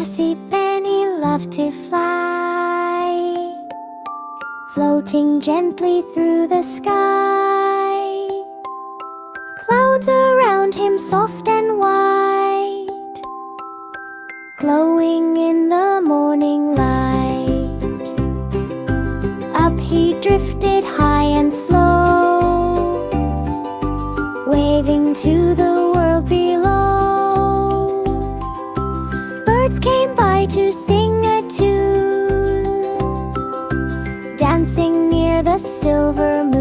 Bouncy Benny loved to fly, floating gently through the sky. Clouds around him soft and white, glowing in the morning light. Up he drifted high and slow, waving to the world below. Birds came by to sing a tune, dancing near the silver moon.